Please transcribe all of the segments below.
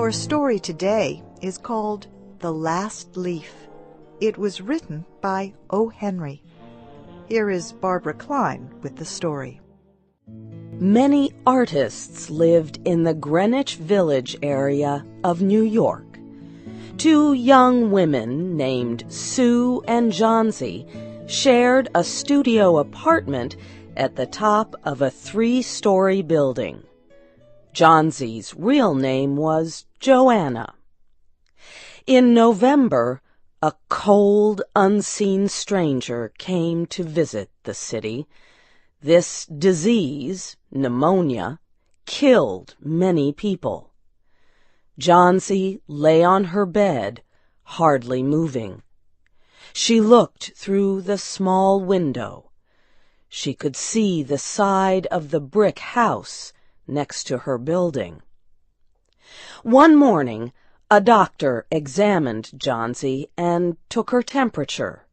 Our story today is called The Last Leaf. It was written by O. Henry. Here is Barbara Klein with the story. Many artists lived in the Greenwich Village area of New York. Two young women named Sue and Johnsy shared a studio apartment at the top of a 3-story building. Johnsy's real name was Joanna. In November, a cold, unseen stranger came to visit the city. This disease, pneumonia, killed many people. Johnsy lay on her bed, hardly moving. She looked through the small window. She could see the side of the brick house next to her building. One morning, a doctor examined Johnsy and took her temperature.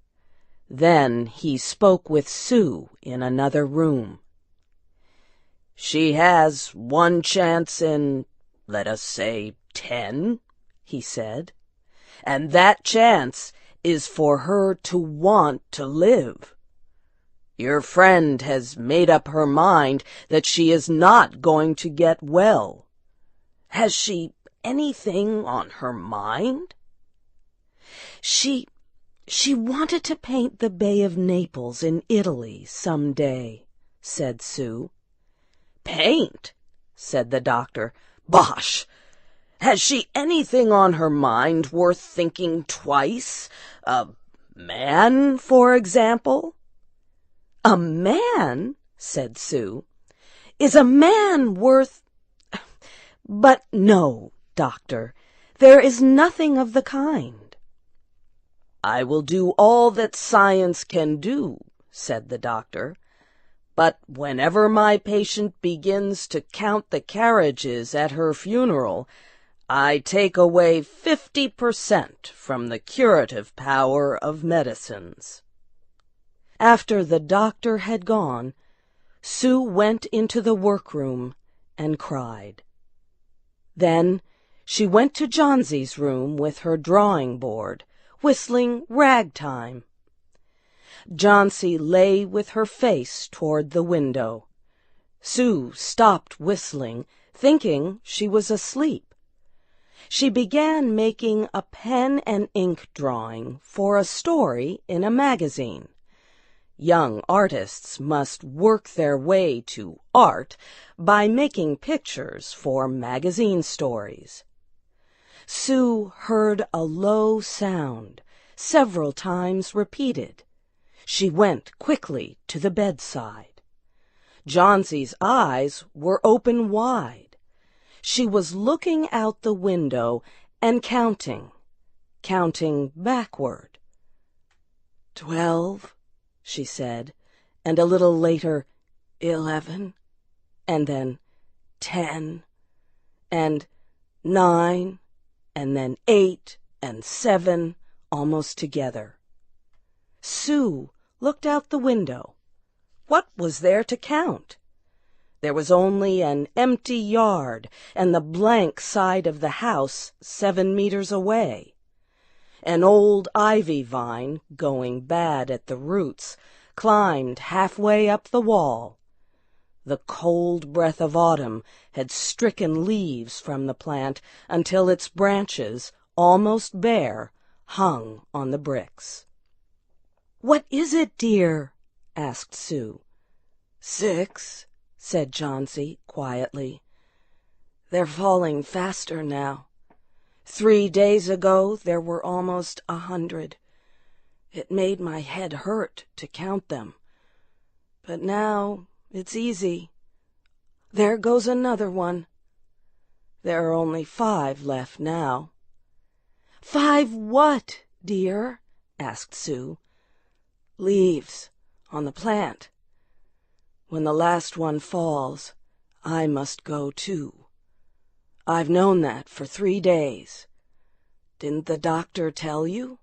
Then he spoke with Sue in another room. "She has one chance in, let us say, 10, he said. "And that chance is for her to want to live. Your friend has made up her mind that she is not going to get well. Has she anything on her mind?" She wanted to paint the Bay of Naples in Italy some day," said Sue. "Paint?" said the doctor. "Bosh! Has she anything on her mind worth thinking twice? A man, for example?" "A man?" said Sue. "Is a man worth— But no, doctor, there is nothing of the kind." "I will do all that science can do," said the doctor. "But whenever my patient begins to count the carriages at her funeral, I take away 50% from the curative power of medicines." After the doctor had gone, Sue went into the workroom and cried. Then she went to Johnsy's room with her drawing board, whistling ragtime. Johnsy lay with her face toward the window. Sue stopped whistling, thinking she was asleep. She began making a pen and ink drawing for a story in a magazine. Young artists must work their way to art by making pictures for magazine stories. Sue heard a low sound, several times repeated. She went quickly to the bedside. Johnsy's eyes were open wide. She was looking out the window and counting backward. 12, she said, and a little later, 11, and then 10, and 9, and then 8 and 7, almost together. Sue looked out the window. What was there to count? There was only an empty yard and the blank side of the house 7 meters away. An old ivy vine, going bad at the roots, climbed halfway up the wall. The cold breath of autumn had stricken leaves from the plant until its branches, almost bare, hung on the bricks. "What is it, dear?" asked Sue. 6, said Johnsy quietly. "They're falling faster now. 3 days ago there were almost 100. It made my head hurt to count them. But now it's easy. There goes another one. There are only 5 left now." "5 what, dear?" asked Sue. "Leaves on the plant. When the last one falls, I must go too. I've known that for 3 days. Didn't the doctor tell you?"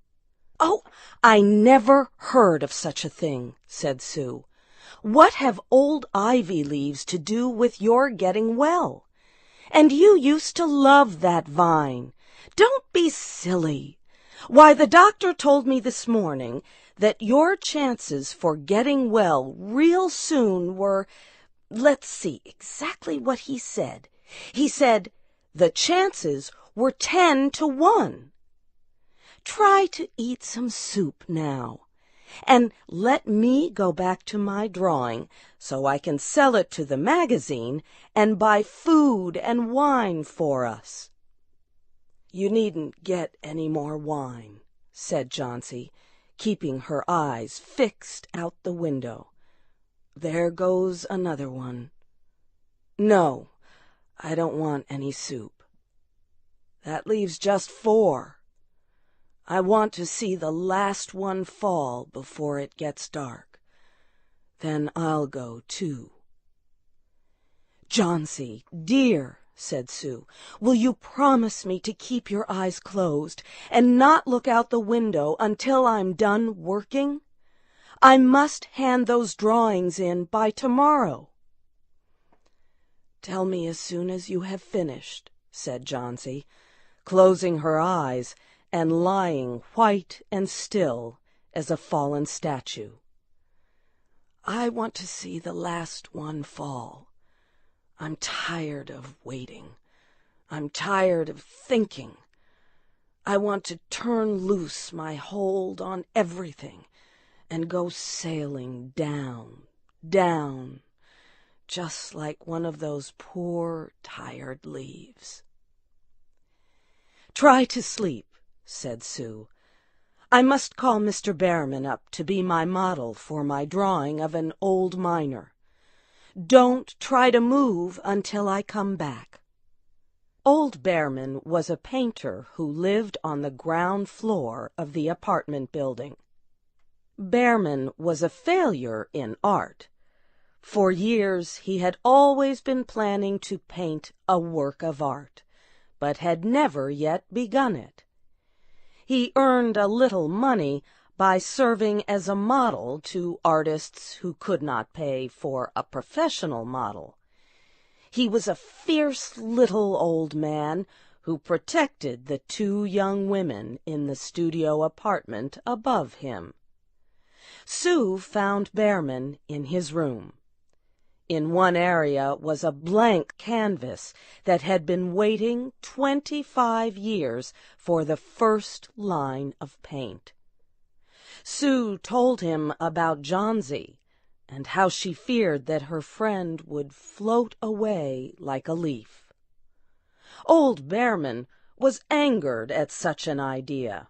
"Oh, I never heard of such a thing," said Sue. "What have old ivy leaves to do with your getting well? And you used to love that vine. Don't be silly. Why, the doctor told me this morning that your chances for getting well real soon were, let's see exactly what he said. He said the chances were 10 to 1. Try to eat some soup now, and let me go back to my drawing so I can sell it to the magazine and buy food and wine for us." "You needn't get any more wine," said Johnsy, keeping her eyes fixed out the window. "There goes another one. No, I don't want any soup. That leaves just 4. I want to see the last one fall before it gets dark. Then I'll go too." "Johnsy, dear," said Sue, "will you promise me to keep your eyes closed and not look out the window until I'm done working? I must hand those drawings in by tomorrow." "Tell me as soon as you have finished," said Johnsy, closing her eyes and lying white and still as a fallen statue. "I want to see the last one fall. I'm tired of waiting. I'm tired of thinking. I want to turn loose my hold on everything and go sailing down, down, just like one of those poor, tired leaves." "Try to sleep," said Sue. "I must call Mr. Behrman up to be my model for my drawing of an old miner. Don't try to move until I come back." Old Behrman was a painter who lived on the ground floor of the apartment building. Behrman was a failure in art. For years he had always been planning to paint a work of art, but had never yet begun it. He earned a little money by serving as a model to artists who could not pay for a professional model. He was a fierce little old man who protected the 2 young women in the studio apartment above him. Sue found Behrman in his room. In one area was a blank canvas that had been waiting 25 years for the first line of paint. Sue told him about Johnsy and how she feared that her friend would float away like a leaf. Old Behrman was angered at such an idea.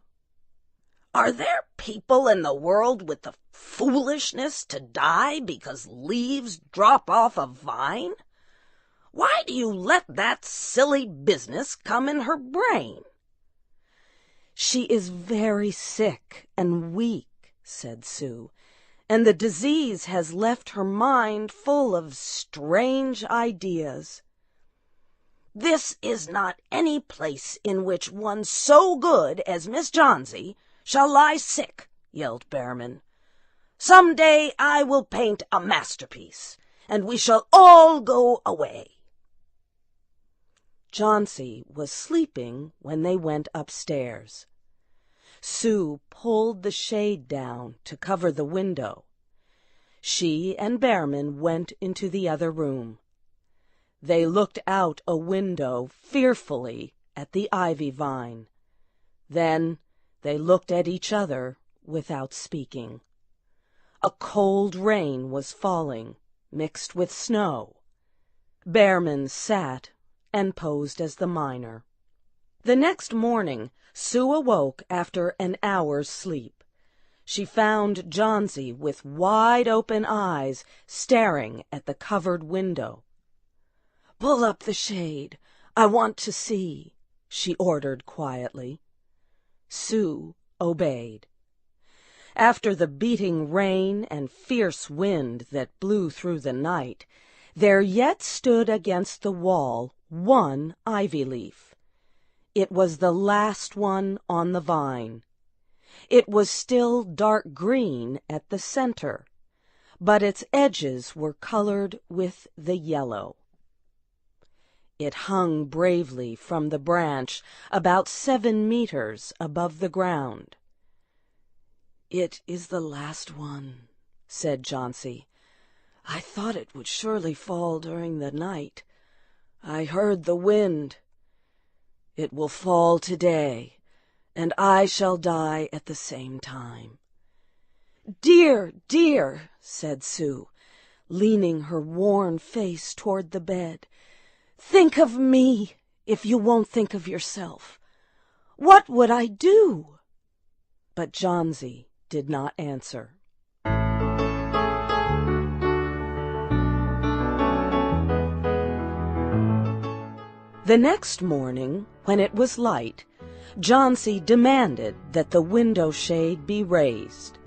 "Are there people in the world with the foolishness to die because leaves drop off a vine? Why do you let that silly business come in her brain?" "She is very sick and weak," said Sue, "and the disease has left her mind full of strange ideas." "This is not any place in which one so good as Miss Johnsy shall lie sick," yelled Behrman. "Some day I will paint a masterpiece, and we shall all go away." Johnsy was sleeping when they went upstairs. Sue pulled the shade down to cover the window. She and Behrman went into the other room. They looked out a window fearfully at the ivy vine. Then they looked at each other without speaking. A cold rain was falling, mixed with snow. Behrman sat and posed as the miner. The next morning, Sue awoke after an hour's sleep. She found Johnsy with wide-open eyes staring at the covered window. "Pull up the shade. I want to see," she ordered quietly. Sue obeyed. After the beating rain and fierce wind that blew through the night, there yet stood against the wall one ivy leaf. It was the last one on the vine. It was still dark green at the center, but its edges were colored with the yellow. It hung bravely from the branch about 7 meters above the ground. "It is the last one," said Jauncey. "I thought it would surely fall during the night. I heard the wind. It will fall today, and I shall die at the same time." "Dear, dear," said Sue, leaning her worn face toward the bed, "think of me if you won't think of yourself. What would I do?" But Jauncey did not answer. The next morning, when it was light, Jauncey demanded that the window shade be raised.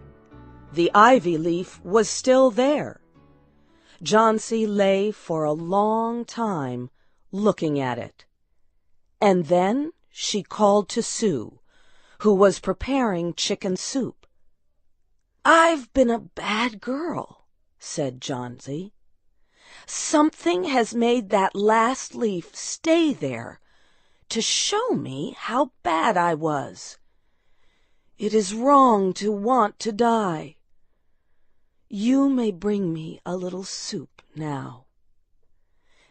The ivy leaf was still there. Jauncey lay for a long time looking at it. And then she called to Sue, who was preparing chicken soup. "I've been a bad girl," said Jauncey. "Something has made that last leaf stay there to show me how bad I was. It is wrong to want to die. You may bring me a little soup now."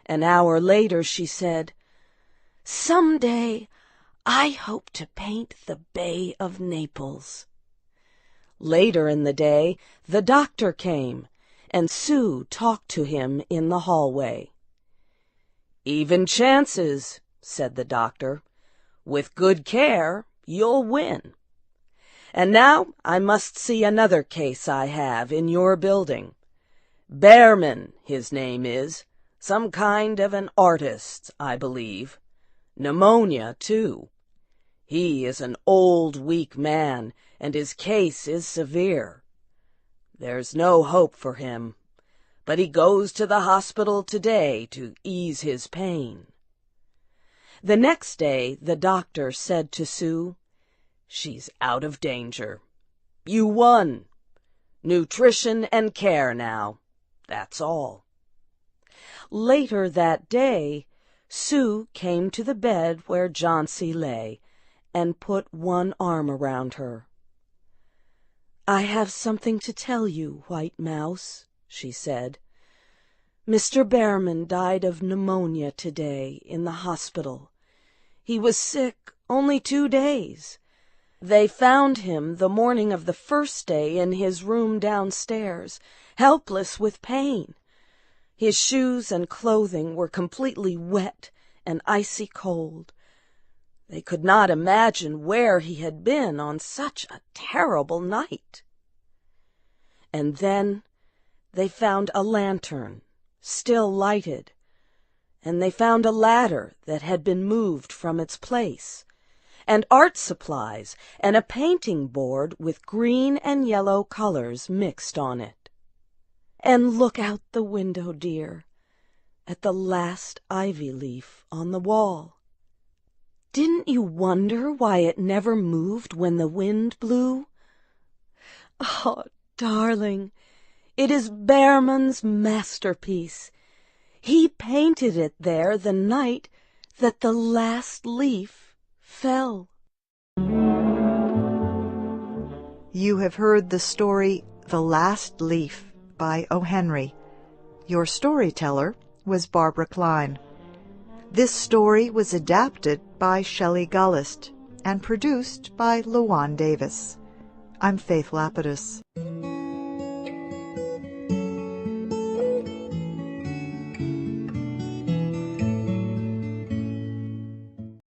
An hour later she said, "Some day I hope to paint the Bay of Naples." Later in the day the doctor came, and Sue talked to him in the hallway. "Even chances," said the doctor. "With good care, you'll win. And now I must see another case I have in your building. Behrman, his name is. Some kind of an artist, I believe. Pneumonia, too. He is an old, weak man, and his case is severe. There's no hope for him, but he goes to the hospital today to ease his pain." The next day the doctor said to Sue, "She's out of danger. You won. Nutrition and care now. That's all." Later that day, Sue came to the bed where Jauncey lay and put one arm around her. "I have something to tell you, White Mouse," she said. "Mr. Behrman died of pneumonia today in the hospital. He was sick only 2 days. They found him the morning of the first day in his room downstairs, helpless with pain. His shoes and clothing were completely wet and icy cold. They could not imagine where he had been on such a terrible night. And then they found a lantern, still lighted, and they found a ladder that had been moved from its place, and art supplies and a painting board with green and yellow colors mixed on it. And look out the window, dear, at the last ivy leaf on the wall. Didn't you wonder why it never moved when the wind blew? Oh, darling, it is Behrman's masterpiece. He painted it there the night that the last leaf fell." You have heard the story The Last Leaf by O. Henry. Your storyteller was Barbara Klein. This story was adapted by Shelley Gullist and produced by Luan Davis. I'm Faith Lapidus.